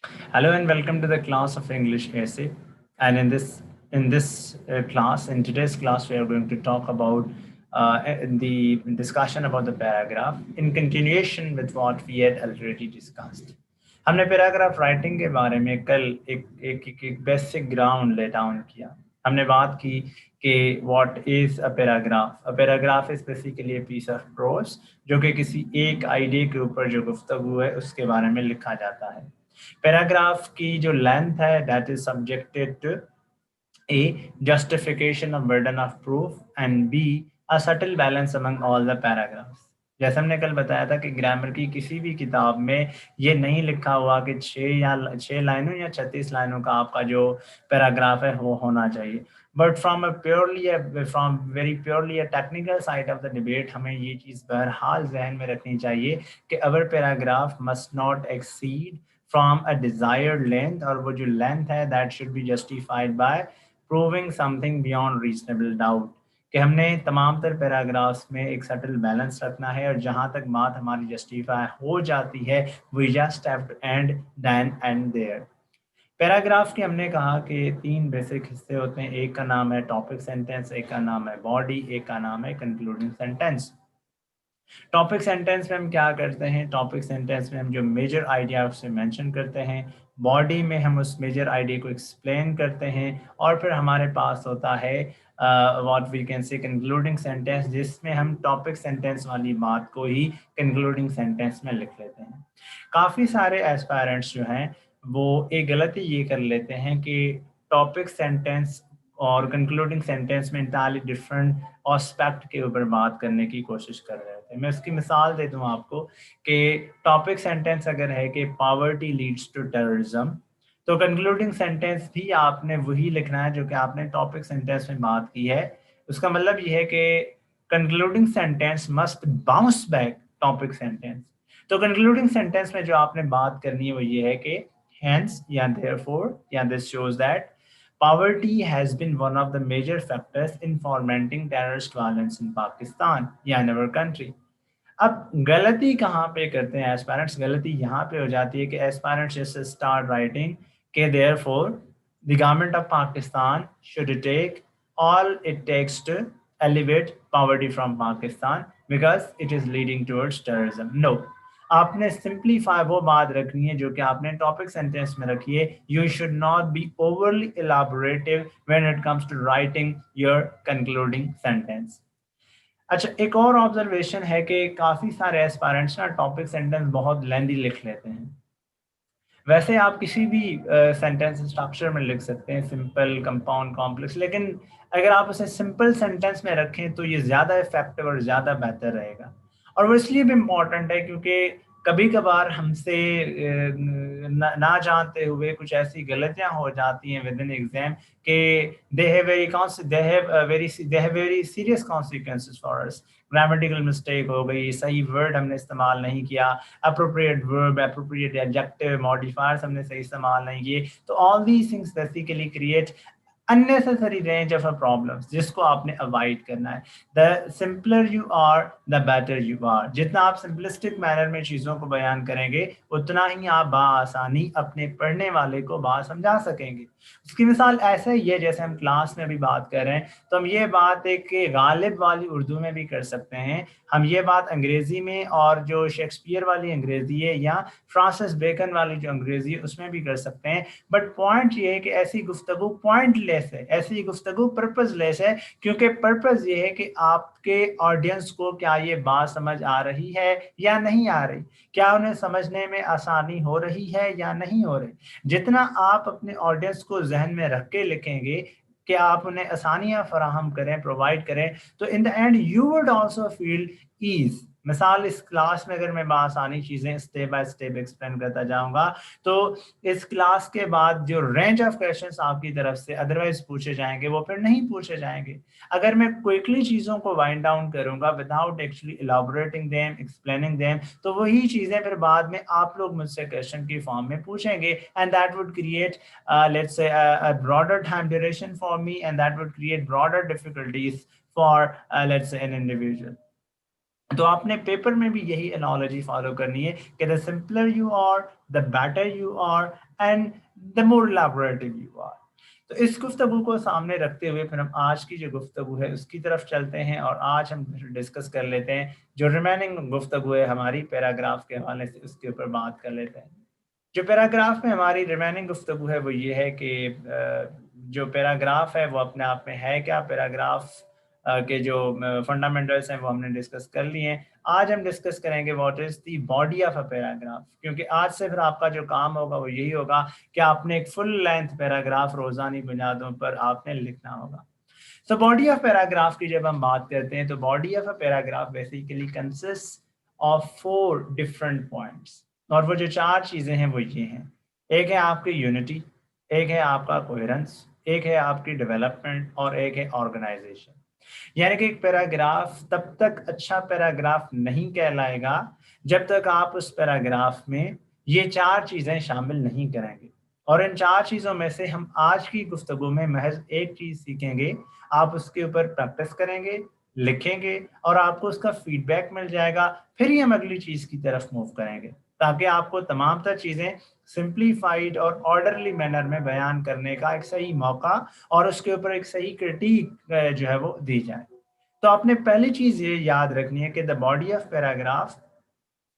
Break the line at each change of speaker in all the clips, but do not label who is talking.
Hello and welcome to the class of English essay. And in today's class, we are going to talk about the discussion about the paragraph in continuation with what we had already discussed. हमने paragraph writing के बारे में कल एक basic ground lay down किया. हमने बात की कि what is a paragraph is basically a piece of prose जो कि किसी एक आइडिया के ऊपर जो गुफ्तगू है उसके बारे में लिखा जाता है. पैराग्राफ की जो लेंथ है that is subjected to a justification of burden of proof and be a subtle balance among all the paragraphs. जैसे हमने कल बताया था कि ग्रामर की किसी भी किताब में ये नहीं लिखा हुआ कि 6 लाइनों या 36 लाइनों का आपका जो पैराग्राफ है वो होना चाहिए. But from very purely a technical side of the debate हमें ये चीज़ बहरहाल जहन में रखनी चाहिए कि our paragraph must not exceed from a desired length और वो जो length है that should be justified by proving something beyond reasonable doubt कि हमने तमाम तर पैराग्राफ्स में एक सटल बैलेंस रखना है और जहाँ तक बात हमारी जस्टिफाई हो जाती है we just have to and then and there. Paragraph के हमने कहा कि 3 बेसिक हिस्से होते हैं. एक का नाम है टॉपिक सेंटेंस, एक का नाम है बॉडी, एक का नाम है कंक्लूडिंग सेंटेंस. टॉपिक सेंटेंस में हम क्या करते हैं? टॉपिक सेंटेंस में हम जो मेजर आइडिया उसे मेंशन करते हैं, बॉडी में हम उस मेजर आइडिया को एक्सप्लेन करते हैं और फिर हमारे पास होता है what we can say concluding sentence जिसमें हम टॉपिक सेंटेंस वाली बात को ही कंक्लूडिंग सेंटेंस में लिख लेते हैं. काफ़ी सारे एस्पायरेंट्स जो हैं वो एक गलती ये कर लेते हैं कि टॉपिक सेंटेंस और कंक्लूडिंग सेंटेंस में इंटायरली डिफरेंट ऑस्पेक्ट के ऊपर बात करने की कोशिश कर रहे थे. मैं उसकी मिसाल दे दूं आपको कि टॉपिक सेंटेंस अगर है कि पॉवर्टी लीड्स टू टेररिज्म, तो कंक्लूडिंग सेंटेंस भी आपने वही लिखना है जो कि आपने टॉपिक सेंटेंस में बात की है. उसका मतलब ये है कि concluding sentence must bounce back topic sentence. तो कंक्लूडिंग सेंटेंस में जो आपने बात करनी है वो ये है कि hence या therefore या this shows that poverty has been one of the major factors in fomenting terrorist violence in Pakistan या in our country. अब गलती कहाँ पे करते हैं एस्पायरेंट्स? गलती यहाँ पे हो जाती है कि एस्पायरेंट्स जैसे स्टार्ट राइटिंग के therefore the government of Pakistan should take all it takes to elevate poverty from Pakistan because it is leading towards terrorism. No, आपने सिंप्लीफाई वो बात रखनी है जो कि आपने टॉपिक सेंटेंस में रखी है. You should not be overly elaborative when it comes to writing your concluding sentence. अच्छा, एक और ऑब्जर्वेशन है कि काफ़ी सारे एस्पायरेंट्स ना टॉपिक सेंटेंस बहुत लेंदी लिख लेते हैं. वैसे आप किसी भी सेंटेंस स्ट्रक्चर में लिख सकते हैं, सिंपल, कंपाउंड, कॉम्प्लेक्स, लेकिन अगर आप उसे सिंपल सेंटेंस में रखें तो ये ज़्यादा इफेक्टिव और ज़्यादा बेहतर रहेगा. और वो इसलिए भी इम्पॉर्टेंट है क्योंकि कभी कभार हमसे ना जानते हुए कुछ ऐसी गलतियां हो जाती हैं विद इन एग्जाम कि they have very serious consequences for us. Grammatical mistake हो गई, सही वर्ड हमने इस्तेमाल नहीं किया, appropriate verb, appropriate adjective, modifiers हमने सही इस्तेमाल नहीं किए, तो all these things basically create unnecessary range of problems जिसको आपने अवॉइड करना है. The simpler you are the better you are. जितना आप सिंपलिस्टिक मैनर में चीज़ों को बयान करेंगे उतना ही आप बासानी अपने पढ़ने वाले को बात समझा सकेंगे. उसकी मिसाल ऐसे ही है जैसे हम क्लास में भी बात कर रहे हैं तो हम ये बात एक गालिब वाली उर्दू में भी कर सकते हैं, हम ये बात अंग्रेज़ी में और जो शेक्सपियर वाली अंग्रेज़ी है या फ्रांसिस बेकन वाली जो अंग्रेज़ी है उसमें भी कर सकते हैं. बट पॉइंट ये है कि ऐसी गुफ्तगू पॉइंटलेस है, ऐसी गुफ्तगू पर्पसलेस है क्योंकि पर्पस ये है कि आपके ऑडियंस को क्या ये बात समझ आ रही है या नहीं आ रही, क्या उन्हें समझने में आसानी हो रही है या नहीं हो रही. जितना आप अपने ऑडियंस को जहन में रख के लिखेंगे कि आप उन्हें आसानियां फराहम करें, प्रोवाइड करें, तो in the end you would also feel ease. मिसाल इस क्लास में अगर मैं आसानी चीज़ें स्टेप बाय स्टेप एक्सप्लेन करता जाऊंगा तो इस क्लास के बाद जो रेंज ऑफ क्वेश्चंस आपकी तरफ से अदरवाइज पूछे जाएंगे वो फिर नहीं पूछे जाएंगे. अगर मैं क्विकली चीज़ों को वाइंड डाउन करूंगा without actually elaborating them, explaining them, तो वही चीज़ें फिर बाद में आप लोग मुझसे क्वेश्चन की फॉर्म में पूछेंगे and that would create let's say a broader time duration for me and that would create broader difficulties for let's say an individual. तो आपने पेपर में भी यही एनालॉजी फॉलो करनी है कि the simpler you are, the better you are, and the more elaborative you are. तो इस गुफ्तगू को सामने रखते हुए फिर हम आज की जो गुफ्तगू है उसकी तरफ चलते हैं, और आज हम डिस्कस कर लेते हैं जो रिमेनिंग गुफ्तगू है हमारी पैराग्राफ के हवाले से, उसके ऊपर बात कर लेते हैं। जो पैराग्राफ में हमारी रिमेनिंग गुफ्तगू है वो ये है कि जो पैराग्राफ है वो अपने आप में है क्या, पैराग्राफ के जो फंडामेंटल्स हैं वो हमने डिस्कस कर लिए हैं। आज हम डिस्कस करेंगे what is the body of a paragraph, क्योंकि आज से फिर आपका जो काम होगा वो यही होगा कि आपने एक फुल लेंथ पैराग्राफ रोजानी बुनियादों पर आपने लिखना होगा। सो बॉडी ऑफ पैराग्राफ की जब हम बात करते हैं तो body of a paragraph basically consist of 4 different points, और वो जो 4 चीजें हैं वो ये हैं। एक है आपकी यूनिटी, एक है आपका कोहेरेंस, एक है आपकी डेवलपमेंट, और एक है ऑर्गेनाइजेशन। यानी कि एक पैराग्राफ तब तक अच्छा पैराग्राफ नहीं कहलाएगा जब तक आप उस पैराग्राफ में ये 4 चीजें शामिल नहीं करेंगे। और इन 4 चीजों में से हम आज की गुफ्तगू में महज एक चीज सीखेंगे, आप उसके ऊपर प्रैक्टिस करेंगे, लिखेंगे, और आपको उसका फीडबैक मिल जाएगा, फिर ही हम अगली चीज की तरफ मूव करेंगे, ताकि आपको तमाम तर चीजें सिंप्लीफाइड और ऑर्डरली मैनर में बयान करने का एक सही मौका और उसके ऊपर एक सही क्रिटिक जो है वो दी जाए। तो आपने पहली चीज ये याद रखनी है कि द बॉडी ऑफ पैराग्राफ,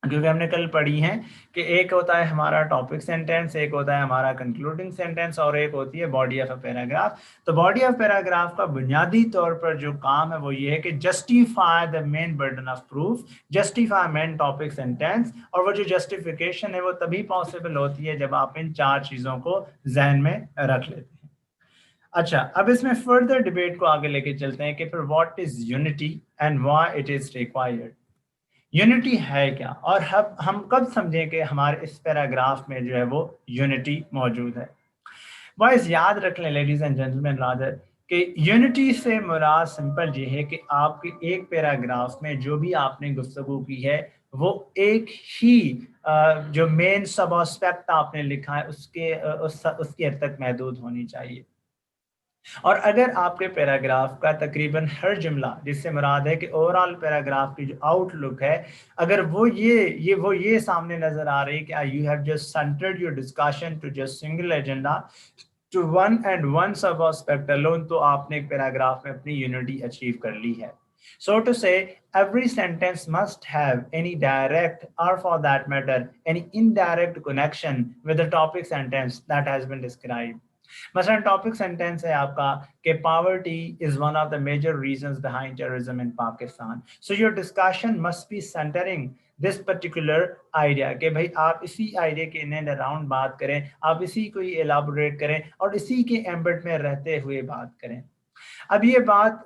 क्योंकि हमने कल पढ़ी है कि एक होता है हमारा टॉपिक सेंटेंस, एक होता है हमारा कंक्लूडिंग सेंटेंस, और एक होती है बॉडी ऑफ अ पैराग्राफ। तो बॉडी ऑफ पैराग्राफ का बुनियादी तौर पर जो काम है वो ये है कि justify the main burden of proof, justify main topic sentence, और वो जो जस्टिफिकेशन है वो तभी पॉसिबल होती है जब आप इन 4 चीजों को जहन में रख लेते हैं। अच्छा, अब इसमें फर्दर डिबेट को आगे लेके चलते हैं कि फिर what is unity and why it is required. Unity है क्या, और हम कब समझें कि हमारे इस पैराग्राफ में जो है वो यूनिटी मौजूद है। बॉयज याद रख लें लेडीज एंड जेंटलमैन रादर, कि यूनिटी से मुराद सिंपल ये है कि आपके एक पैराग्राफ में जो भी आपने गुफ्तगू की है वो एक ही जो मेन सब एस्पेक्ट आपने लिखा है उसकी हद तक महदूद होनी चाहिए। और अगर आपके पैराग्राफ का तकरीबन हर जुमला, जिससे मुराद है कि ओवरऑल पैराग्राफ की जो आउटलुक है, अगर वो ये सामने नजर आ रही है कि you have just centred your discussion to just single agenda to one and one sub aspect alone, तो आपने एक पैराग्राफ में अपनी यूनिटी अचीव कर ली है। So to say, every sentence must have any direct or for that matter any indirect connection with the topic sentence that has been described. मसलन topic sentence है आपका कि poverty is one of the major reasons behind terrorism in Pakistan, so your discussion must be centring this particular idea, कि भाई आप इसी idea के in and around बात करें, आप इसी को ही एलाबोरेट करें और इसी के एम्बेड में रहते हुए बात करें। अब ये बात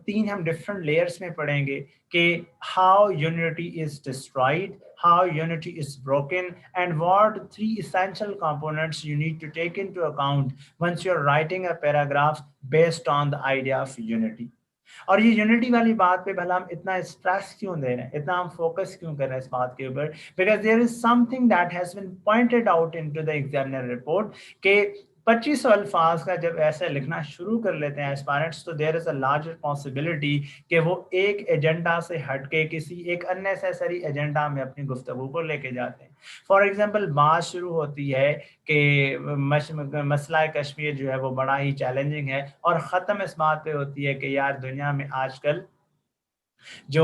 3 हम डिफरेंट लेयर्स में पढ़ेंगे कि how unity is destroyed, how unity is broken, and what 3 essential components you need to take into account once you're writing a paragraph based on the idea of unity. और ये unity वाली बात पे भला हम इतना स्ट्रेस क्यों दे रहे हैं, इतना हम फोकस क्यों कर रहे हैं इस बात के ऊपर, because there is something that has been pointed out into the examiner report कि 2500 अल्फाज का जब ऐसे लिखना शुरू कर लेते हैं एस्पायरेंट्स, तो there is a larger possibility कि वो एक एजेंडा से हटके किसी एक अननेसेसरी एजेंडा में अपनी गुफ्तगू को लेके जाते हैं। फॉर एग्जांपल, बात शुरू होती है कि मसला कश्मीर जो है वो बड़ा ही चैलेंजिंग है, और ख़त्म इस बात पे होती है कि यार दुनिया में आजकल जो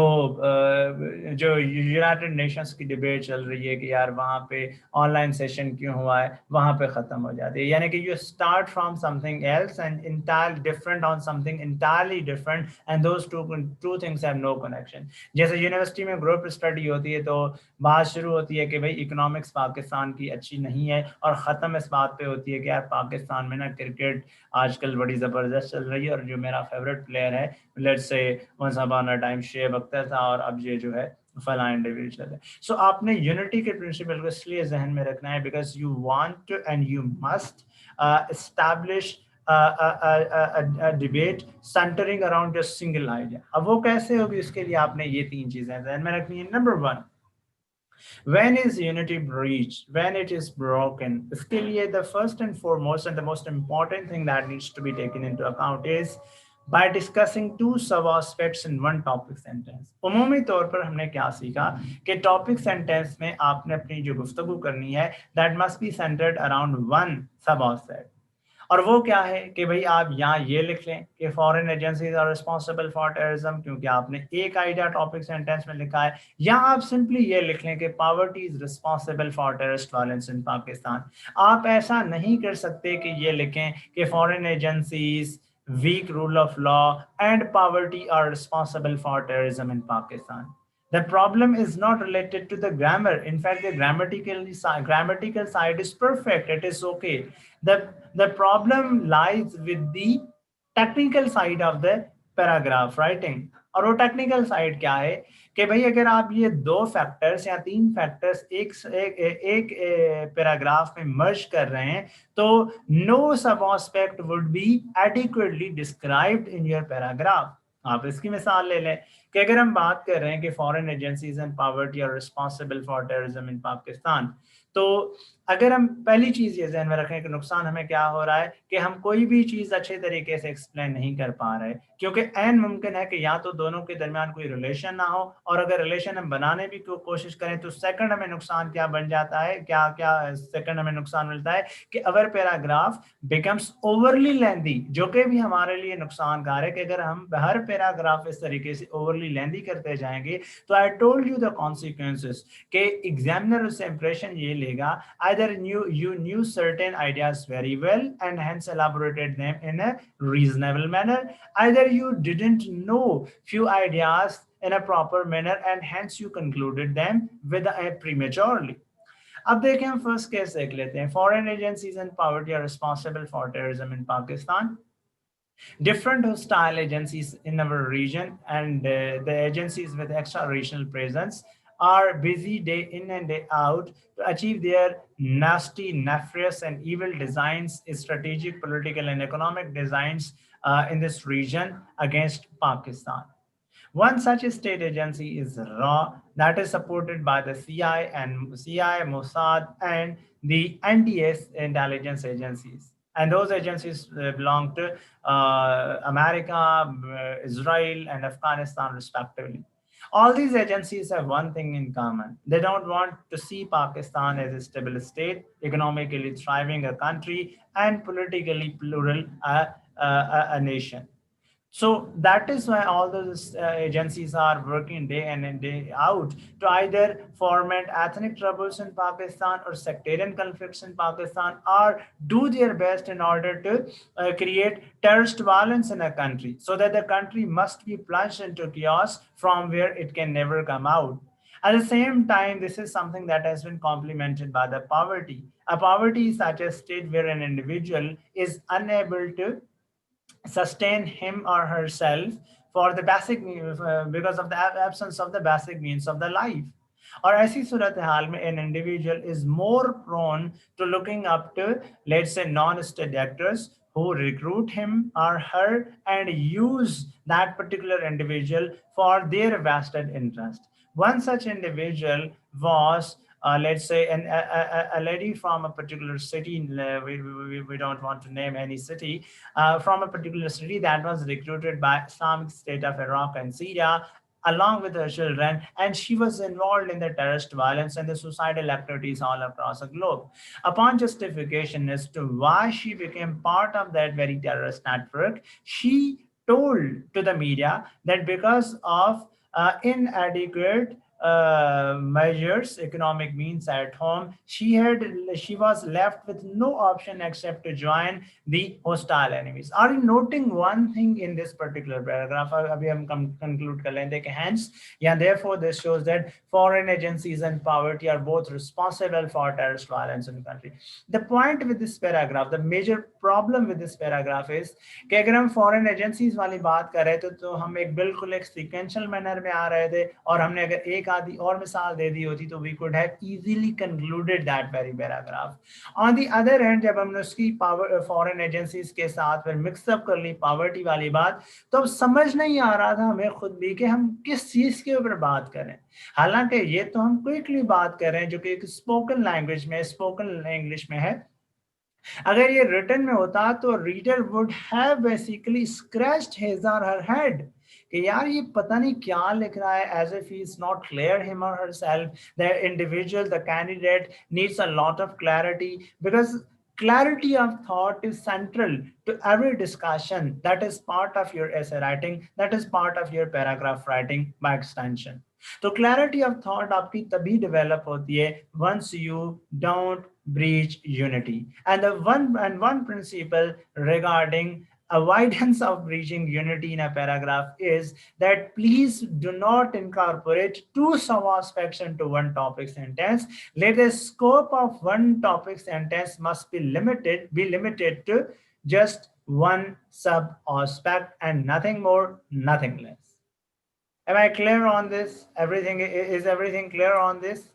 यूनाइटेड नेशंस की डिबेट चल रही है कि यार वहाँ पे ऑनलाइन सेशन क्यों हुआ है, वहाँ पे ख़त्म हो जाती है। यानी कि you start from something else and entirely different on something entirely different, and those two things have no connection. जैसे यूनिवर्सिटी में ग्रुप स्टडी होती है तो बात शुरू होती है कि भाई इकोनॉमिक्स पाकिस्तान की अच्छी नहीं है, और ख़त्म इस बात पे होती है कि यार पाकिस्तान में ना क्रिकेट आजकल बड़ी ज़बरदस्त चल रही है, और जो मेरा फेवरेट प्लेयर है let's say once upon a time Shoaib Akhtar था, और अब ये जो है फला इंडिविजुअल है। सो आपने यूनिटी के प्रिंसिपल को इसलिए जहन में रखना है because you want and you must establish a debate centering around a single idea. अब वो कैसे होगी, इसके लिए आपने ये 3 चीजें ध्यान में रखनी है। Number 1, when is unity breached, when it is broken, इसके लिए the first and foremost and the most important thing that needs to be taken into account is by discussing two sub aspects in one topic sentence. उमूमी तौर पर हमने क्या सीखा कि topic sentence में आपने अपनी जो गुफ्तगू करनी है that must be centred around one सब aspect. और वो क्या है कि भाई आप यहाँ ये लिख लें कि foreign agencies are responsible for terrorism, क्योंकि आपने एक आइडिया टॉपिक सेंटेंस में लिखा है, या आप सिंपली ये लिख लें कि poverty is responsible for terrorist violence in Pakistan. आप ऐसा नहीं कर सकते कि ये लिखें कि foreign agencies, weak rule of law and poverty are responsible for terrorism in Pakistan. The problem is not related to the grammar. In fact, the grammatical side is perfect. It is okay. The problem lies with the technical side of the paragraph writing. और वो technical side क्या है कि भाई अगर आप ये दो फैक्टर्स या तीन फैक्टर्स एक पैराग्राफ में मर्ज कर रहे हैं तो नो सब aspect would be adequately described in your paragraph. आप इसकी मिसाल ले लें कि अगर हम बात कर रहे हैं कि foreign agencies and poverty are responsible for terrorism in Pakistan, तो अगर हम पहली चीज ये ध्यान में रखें कि नुकसान हमें क्या हो रहा है कि हम कोई भी चीज अच्छे तरीके से एक्सप्लेन नहीं कर पा रहे, क्योंकि ऐन मुमकिन है कि या तो दोनों के दरमियान कोई रिलेशन ना हो, और अगर रिलेशन हम बनाने भी कोशिश करें तो सेकंड हमें नुकसान क्या बन जाता है, क्या क्या सेकंड हमें नुकसान मिलता है कि अवर पैराग्राफ बिकम्स ओवरली लेंदी, जो कि भी हमारे लिए नुकसानकार है कि अगर हम हर पैराग्राफ इस तरीके से ओवरली लेंदी करते जाएंगे तो I told you the consequences कि एग्जामिनर उससे इंप्रेशन ये लेगा either you knew certain ideas very well and hence elaborated them in a reasonable manner, either you didn't know few ideas in a proper manner and hence you concluded them with a prematurely. अब देखें हम first case देख लेते हैं. Foreign agencies and poverty are responsible for terrorism in Pakistan. Different hostile agencies in our region and the agencies with extra regional presence are busy day in and day out to achieve their nasty, nefarious, and evil designs, strategic, political, and economic designs in this region against Pakistan. One such state agency is RAW, that is supported by the CIA, Mossad, and the NTS intelligence agencies. And those agencies belong to America, Israel, and Afghanistan, respectively. All these agencies have one thing in common. They don't want to see Pakistan as a stable state, economically thriving a country, and politically plural a nation. So that is why all those agencies are working day in and day out to either foment ethnic troubles in Pakistan or sectarian conflicts in Pakistan, or do their best in order to create terrorist violence in a country so that the country must be plunged into chaos from where it can never come out. At the same time, this is something that has been complemented by the poverty. A poverty is such a state where an individual is unable to sustain him or herself for the basic because of the absence of the basic means of the life. Or ऐसी सूरत हाल में an individual is more prone to looking up to, let's say, non-state actors who recruit him or her and use that particular individual for their vested interest. One such individual was let's say a lady from a particular city, we don't want to name any city, from a particular city that was recruited by Islamic State of Iraq and Syria along with her children, and she was involved in the terrorist violence and the suicidal activities all across the globe. Upon justification as to why she became part of that very terrorist network, she told to the media that because of inadequate measures, economic means at home, she was left with no option except to join the hostile enemies. Are you noting one thing in this particular paragraph? Abhi hum conclude kar lenge कि hence, yeah, therefore this shows that foreign agencies and poverty are both responsible for terrorist violence in the country. The point with this paragraph, the major problem with this paragraph is कि अगर हम foreign agencies वाली बात कर रहे थे तो हम एक बिल्कुल एक sequential manner में आ रहे थे, और हमने अगर एक आदि और मिसाल दे दी होती तो we could have easily concluded that very paragraph. On the other hand, जब हमने उसकी foreign agencies के साथ फिर mix up कर ली poverty वाली बात, तो अब समझ नहीं आ रहा था हमें खुद भी कि हम किस चीज के ऊपर बात करें. हालांकि ये तो हम क्विकली बात कर रहे हैं जो कि एक स्पोकन लैंग्वेज में, स्पोकन इंग्लिश में है, अगर ये रिटर्न में होता तो reader would have basically scratched his और हर हेड कि यार ये पता नहीं क्या लिख रहा है, as if he is not clear him और herself, the individual, the candidate needs a lot of clarity, because clarity of thought is central to every discussion. That is part of your essay writing, that is part of your paragraph writing by extension. तो clarity of thought आपकी तभी develop होती है once you don't breach unity. And the one principle regarding avoidance of breaching unity in a paragraph is that please do not incorporate two sub-aspects into one topic sentence. Let the scope of one topic sentence must be limited to just one sub-aspect and nothing more, nothing less. Am I clear on this? Is everything clear on this?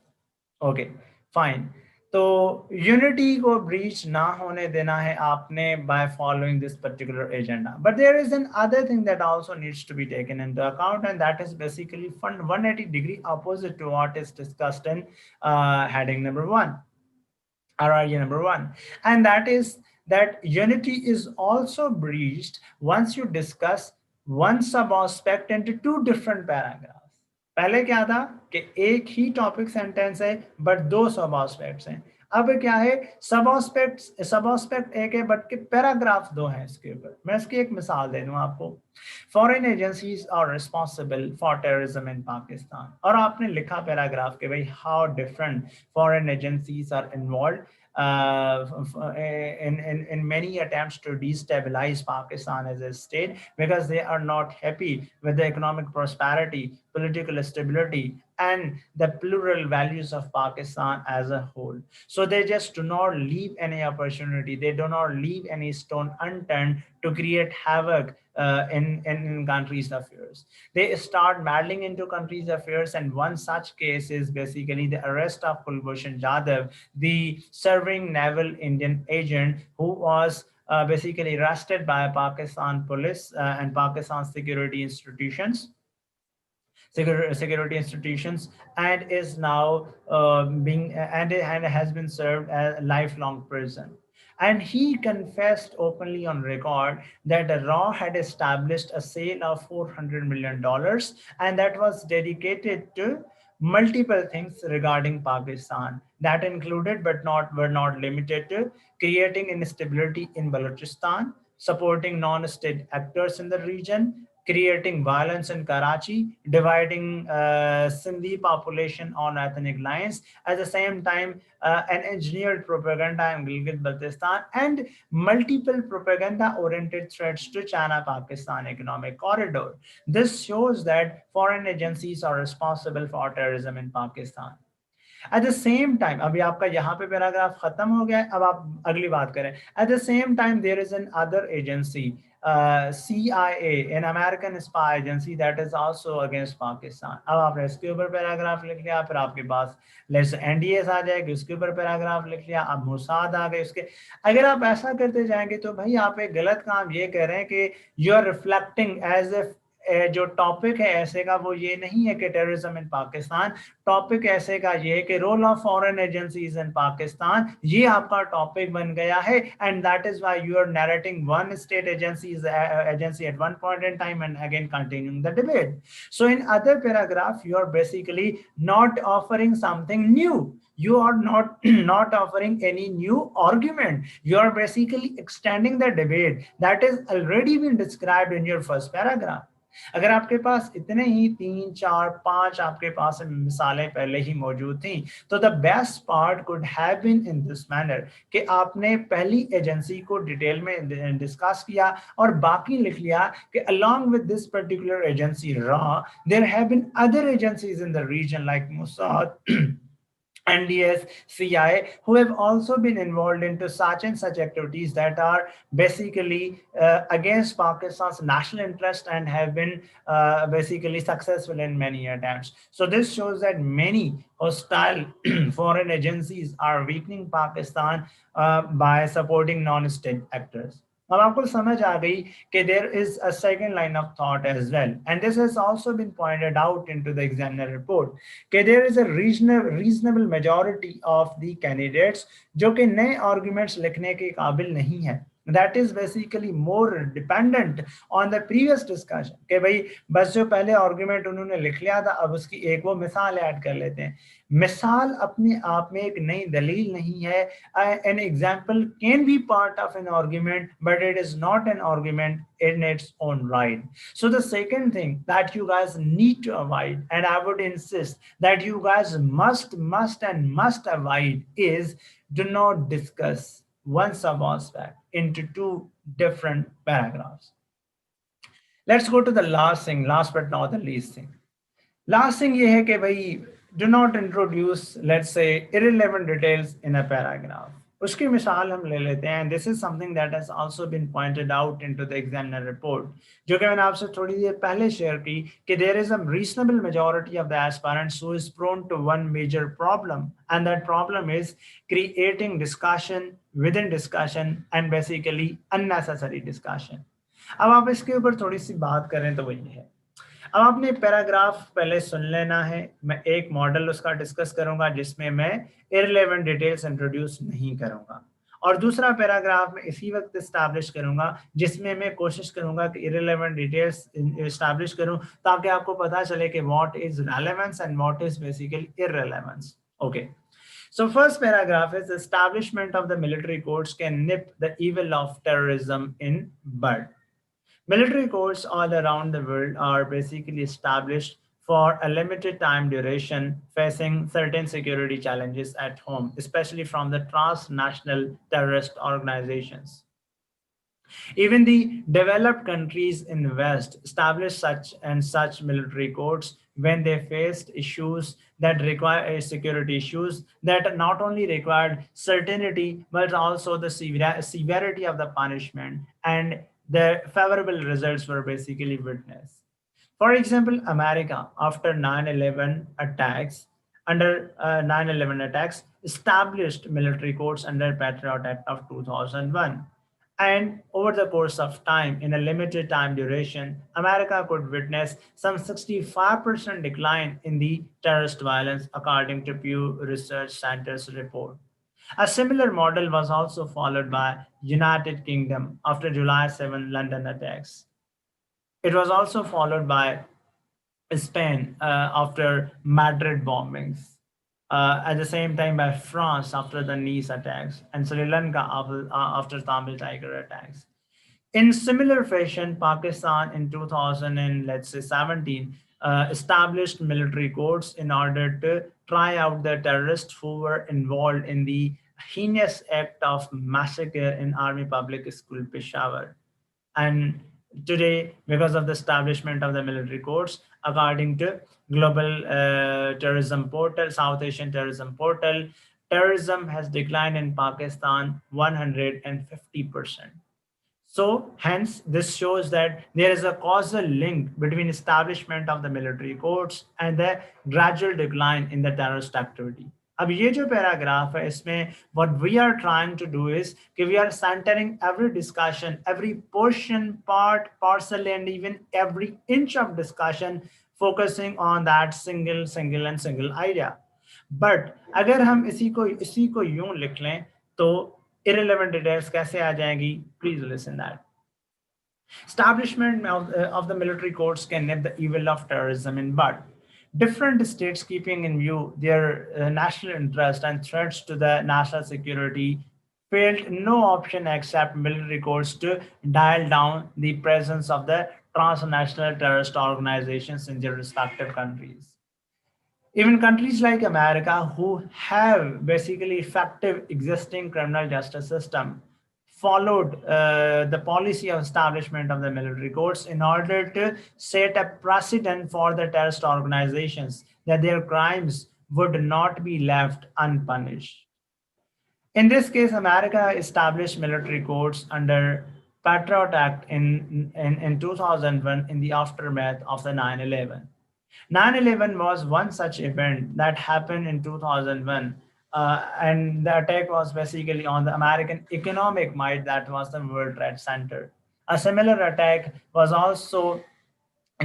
Okay, fine. तो unity को breach ना होने देना है आपने by following this particular agenda. But there is an other thing that also needs to be taken into account, and that is basically 180-degree opposite to what is discussed in heading number one, RRE number one. And that is that unity is also breached once you discuss one sub aspect into two different paragraphs. पहले क्या था कि एक ही topic sentence है but दो सब aspects हैं। अब क्या है, सब एस्पेक्ट एक है बट के पैराग्राफ दो हैं इसके ऊपर। मैं इसकी एक मिसाल दे दूं आपको। Foreign agencies are responsible for terrorism in Pakistan, और आपने लिखा पैराग्राफ के भाई how different foreign agencies are involve in many attempts to destabilize Pakistan as a state because they are not happy with the economic prosperity, political stability, and the plural values of Pakistan as a whole. So they just do not leave any opportunity, they do not leave any stone unturned to create havoc in countries' affairs. They start meddling into countries' affairs, and one such case is basically the arrest of Kulbhushan Jadhav, the serving naval Indian agent who was basically arrested by Pakistan police and Pakistan security institutions, and is now being and has been served a lifelong prison. And he confessed openly on record that Raw had established a sale of $400 million, and that was dedicated to multiple things regarding Pakistan. That included, but were not limited to, creating instability in Balochistan, supporting non-state actors in the region, creating violence in Karachi, dividing Sindhi population on ethnic lines, at the same time an engineered propaganda in Gilgit-Baltistan, and multiple propaganda-oriented threats to China-Pakistan economic corridor. This shows that foreign agencies are responsible for terrorism in Pakistan. Eight the same time, अभी आपका यहाँ पे paragraph खत्म हो गया है, अब आप अगली बात करें। At the same time there is another agency, CIA, an American spy agency that is also against Pakistan. अब आपने इसके ऊपर पैराग्राफ लिख लिया, फिर आपके पास लेट्स NDS आ जाएगी, उसके ऊपर पैराग्राफ लिख लिया, अब मोसाद आ गए उसके। अगर आप ऐसा करते जाएंगे तो भाई आप एक गलत काम ये कह रहे हैं कि you are reflecting as a जो टॉपिक है ऐसे का वो ये नहीं है कि टेररिज्म इन पाकिस्तान, टॉपिक ऐसे का ये है कि role of foreign agencies in Pakistan, ये आपका टॉपिक बन गया है। And that is why you are narrating one state agency at one point in time and again continuing the debate. So in other paragraph you are basically not offering something new, you are not offering any new argument, you are basically extending the debate that is already been described in your first paragraph. अगर आपके पास इतने ही 3, 4, 5 आपके पास मिसालें पहले ही मौजूद थी तो the best part could have been in this manner कि आपने पहली एजेंसी को डिटेल में डिस्कस किया और बाकी लिख लिया कि along with this particular agency RAW there have been other agencies in the region like Mossad, NDS, CIA, who have also been involved into such and such activities that are basically against Pakistan's national interest and have been basically successful in many attempts. So this shows that many hostile foreign agencies are weakening Pakistan by supporting non-state actors. अब आपको समझ आ गई कि there is a second line of thought as well, and this has also been pointed out into the examiner report कि there is a reasonable majority of the candidates जो कि नए arguments लिखने के काबिल नहीं है. That is basically more dependent on the previous discussion कि भाई बस जो पहले argument उन्होंने लिख लिया था अब उसकी एक वो मिसाल ऐड कर लेते हैं. मिसाल अपने आप में एक नई दलील नहीं है. An example can be part of an argument, but it is not an argument in its own right. So the second thing that you guys need to avoid, and I would insist that you guys must avoid, is do not discuss one sub-aspect into two different paragraphs. Let's go to the last thing, last but not the least thing. Last thing ये है कि भाई do not introduce, let's say, irrelevant details in a paragraph. उसकी मिसाल हम ले लेते हैं. This is something that has also been pointed out into the examiner report, जो कि मैंने आपसे थोड़ी देर पहले शेयर की कि there is a reasonable majority of the aspirants who is prone to one major problem, and that problem is creating discussion within discussion and basically unnecessary discussion. अब आप इसके ऊपर थोड़ी सी बात करें तो वही है. अब आपने पैराग्राफ पहले सुन लेना है. मैं एक मॉडल उसका डिस्कस करूंगा जिसमें मैं इररिलेवेंट डिटेल्स इंट्रोड्यूस नहीं करूंगा, और दूसरा पैराग्राफ में इसी वक्त इस्टेब्लिश करूंगा जिसमें मैं कोशिश करूंगा कि इररिलेवेंट डिटेल्स इस्टेब्लिश करूं ताकि आपको पता चले कि what is relevance and what is basically इररिलेवेंस. Okay, so first paragraph is establishment of the military courts can nip the evil of terrorism in bud. Military courts all around the world are basically established for a limited time duration, facing certain security challenges at home, especially from the transnational terrorist organizations. Even the developed countries in the West established such military courts when they faced issues that require security issues that not only required certainty but also the severity of the punishment, and the favorable results were basically witnessed. For example, America after 9/11 attacks under 9/11 attacks established military courts under Patriot Act of 2001. And over the course of time, in a limited time duration, America could witness some 65% decline in the terrorist violence, according to Pew Research Center's report. A similar model was also followed by United Kingdom after July 7 London attacks. It was also followed by Spain after Madrid bombings. At the same time by France after the Nice attacks, and Sri Lanka after Tamil Tiger attacks. In similar fashion, Pakistan in 2000 and let's say 17 established military courts in order to try out the terrorists who were involved in the heinous act of massacre in Army Public School Peshawar. And today, because of the establishment of the military courts, according to Global Terrorism Portal, South Asian Terrorism Portal, terrorism has declined in Pakistan 150%. So hence, this shows that there is a causal link between establishment of the military courts and the gradual decline in the terrorist activity. अब ये जो paragraph है इसमें what we are trying to do is कि we are centering every discussion, every portion, part, parcel, and even every inch of discussion focusing on that single idea. But अगर हम इसी को यूं लिख लें तो irrelevant details कैसे आ जाएंगी? Please listen that. Establishment of the military courts can nip the evil of terrorism in bud. Different states keeping in view their national interest and threats to the national security failed no option except military courts to dial down the presence of the transnational terrorist organizations in their respective countries. Even countries like America, who have basically effective existing criminal justice system, followed the policy of establishment of the military courts in order to set a precedent for the terrorist organizations that their crimes would not be left unpunished. In this case, America established military courts under Patriot Act in 2001 in the aftermath of the 9/11. 9/11 was one such event that happened in 2001 And the attack was basically on the American economic might that was the World Trade Center. A similar attack was also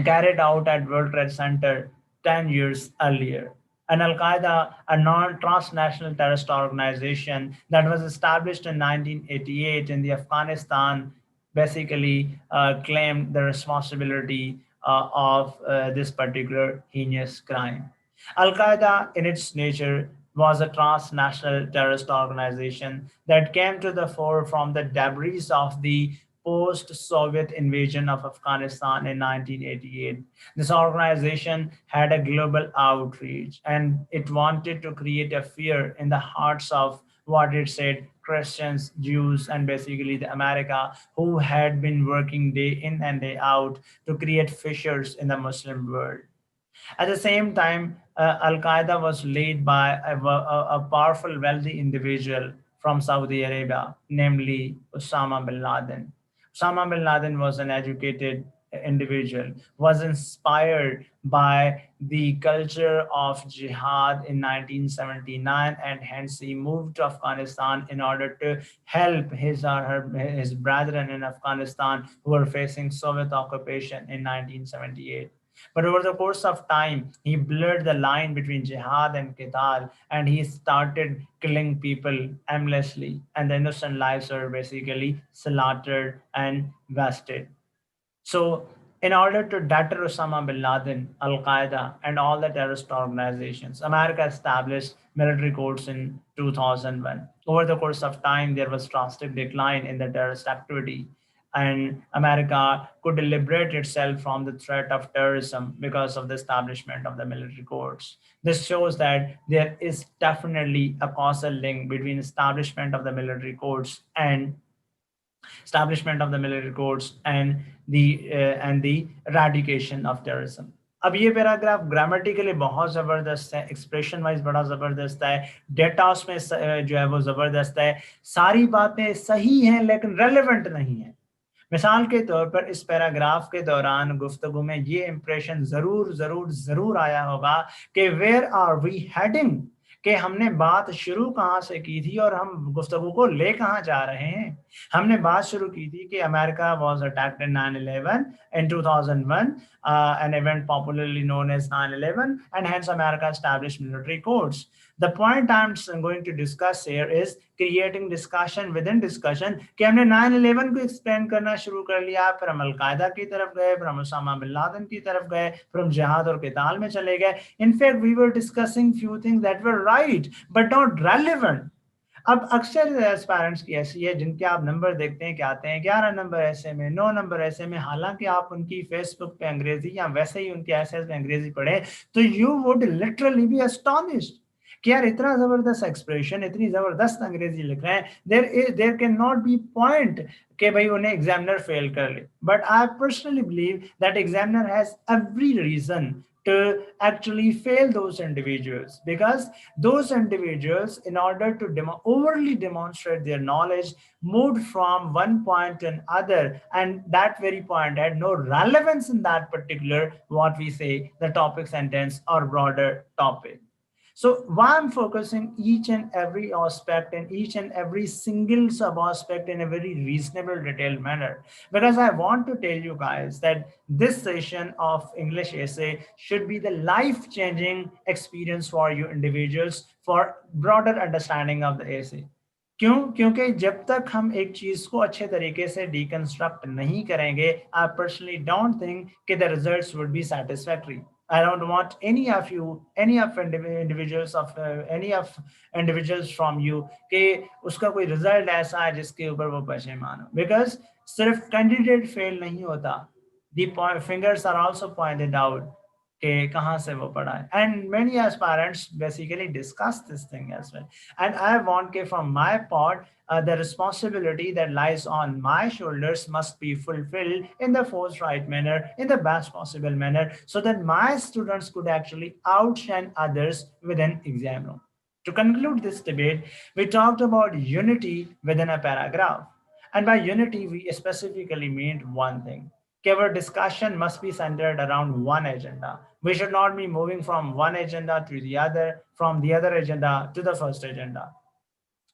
carried out at World Trade Center 10 years earlier. And Al Qaeda, a non transnational terrorist organization that was established in 1988 in the Afghanistan, basically claimed the responsibility of this particular heinous crime. Al Qaeda, in its nature, was a transnational terrorist organization that came to the fore from the debris of the post Soviet invasion of Afghanistan in 1988. This organization had a global outreach and it wanted to create a fear in the hearts of what it said Christians, Jews, and basically the America who had been working day in and day out to create fissures in the Muslim world. At the same time, Al Qaeda was led by a powerful, wealthy individual from Saudi Arabia, namely Osama bin Laden. Osama bin Laden was an educated individual, was inspired by the culture of jihad in 1979, and hence he moved to Afghanistan in order to help his brethren in Afghanistan who were facing Soviet occupation in 1978. But over the course of time, he blurred the line between jihad and qital, and he started killing people aimlessly, and the innocent lives were basically slaughtered and wasted. So, in order to deter Osama bin Laden, Al Qaeda, and all the terrorist organizations, America established military courts in 2001. Over the course of time, there was drastic decline in the terrorist activity, and America could liberate itself from the threat of terrorism because of the establishment of the military courts. This shows that there is definitely a causal link between establishment of the military courts and the eradication of terrorism. अब ये paragraph grammatically बहुत ज़बरदस्त है, expression wise बड़ा ज़बरदस्त है, data उसमें जो है वो ज़बरदस्त है, सारी बातें सही हैं लेकिन रेलेवेंट नहीं है। मिसाल के तौर पर इस पैराग्राफ के दौरान गुफ्तगू में ये इंप्रेशन ज़रूर ज़रूर ज़रूर आया होगा कि वेयर आर वी हेडिंग, कि हमने बात शुरू कहाँ से की थी और हम गुफ्तगू को ले कहाँ जा रहे हैं। हमने बात शुरू की थी कि America was attacked in 9/11 in 2001, an event popularly known as 9/11, and hence America established military courts. The point I'm going to discuss here is creating discussion within discussion कि हमने 9/11 को एक्सप्लेन करना शुरू कर लिया, फिर हम अलकायदा की तरफ गए, फिर हम उसामा बिन लादेन की तरफ गए, फिर हम जिहाद और क़िताल में चले गए. In fact, we were discussing few things that were right but not relevant. अब अक्सर एस्पायरेंट्स की ऐसी है जिनके आप नंबर देखते हैं, क्या आते हैं 11 नंबर ऐसे में, 9 नंबर ऐसे में, हालांकि आप उनकी फेसबुक पे अंग्रेजी या वैसे ही उनके एसेस पे अंग्रेजी पढ़े तो you would literally be astonished कि यार इतना जबरदस्त एक्सप्रेशन, इतनी जबरदस्त अंग्रेजी लिख रहे हैं, there can not be point कि भाई उन्हें एग्जामिनर फेल कर ले. But I personally believe that examiner has every reason to actually fail those individuals, because those individuals, in order to overly demonstrate their knowledge, moved from one point to another, and that very point had no relevance in that particular, what we say, the topic sentence or broader topic. So why I'm focusing each and every aspect and each and every single sub aspect in a very reasonable, detailed manner, because I want to tell you guys that this session of English essay should be the life-changing experience for you individuals for broader understanding of the essay. क्यों? क्योंकि जब तक हम एक चीज को अच्छे तरीके से डिकंस्ट्रक्ट नहीं करेंगे, I personally don't think कि the results would be satisfactory. I don't want any of individuals from you कि उसका कोई रिजल्ट ऐसा है जिसके ऊपर वो परेशान हो, because सिर्फ कैंडिडेट फेल नहीं होता, the fingers are also pointed out कि कहाँ से वो पढ़ा है, and many aspirants basically discuss this thing as well. And I want कि from my part, the responsibility that lies on my shoulders must be fulfilled in the forthright manner, in the best possible manner, so that my students could actually outshine others within exam room. To conclude this debate, we talked about unity within a paragraph. And by unity, we specifically mean one thing. Our discussion must be centered around one agenda, We should not be moving from one agenda to the other, from the other agenda to the first agenda.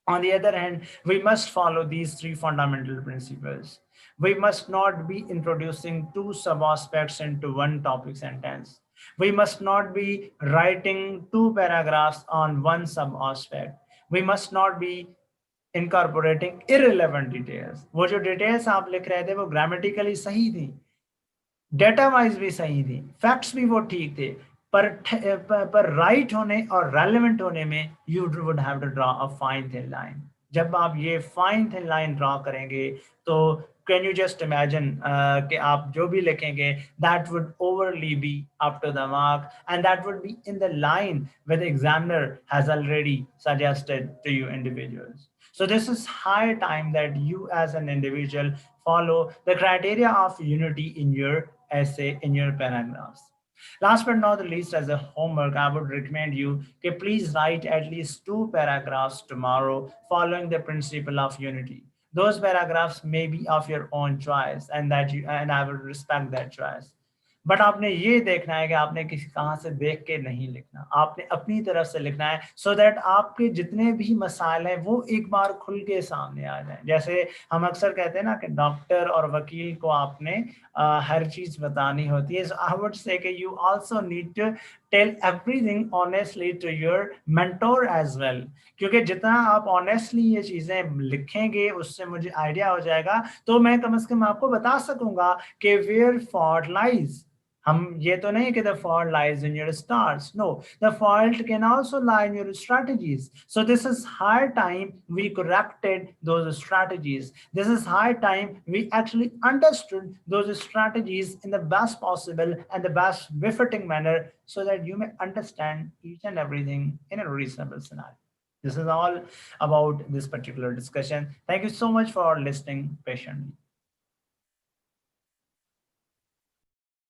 On the other hand, we must follow these three fundamental principles. We must not be introducing two sub-aspects into one topic sentence. We must not be writing two paragraphs on one sub-aspect. We must not be incorporating irrelevant details. वो जो details आप लिख रहे थे वो grammatically सही थी, data wise भी सही थी, फैक्ट्स भी वो ठीक थे, पर राइट होने और रेलेवेंट होने में you would have to draw a fine thin line. जब आप ये फाइन थिन लाइन ड्रॉ करेंगे तो कैन यू जस्ट इमेजिन कि आप जो भी लिखेंगे that would overly be up to the mark and that would be in the line with examiner has already suggested to you individuals. So this is high time that you as an individual follow the criteria of unity in your essay, in your paragraphs. Last but not the least, as a homework, I would recommend you to please write at least 2 paragraphs tomorrow following the principle of unity. Those paragraphs may be of your own choice and I will respect that choice. But आपने ये देखना है कि आपने किसी कहाँ से देख के नहीं लिखना, आपने अपनी तरफ से लिखना है सो दैट आपके जितने भी मसाइल हैं वो एक बार खुल के सामने आ जाए. जैसे हम अक्सर कहते हैं ना कि डॉक्टर और वकील को आपने हर चीज बतानी होती है. आई वुड से कि you also need to tell everything honestly to your mentor as well, क्योंकि जितना आप ऑनेस्टली ये चीजें लिखेंगे उससे मुझे आइडिया हो जाएगा, तो मैं कम से कम आपको बता सकूंगा कि वेयर फॉल्ट लाइज. हम ये तो नहीं कि the fault lies in your stars. No, the fault can also lie in your strategies. So this is high time we corrected those strategies. This is high time we actually understood those strategies in the best possible and the best befitting manner so that you may understand each and everything in a reasonable scenario. This is all about this particular discussion. Thank you so much for listening patiently.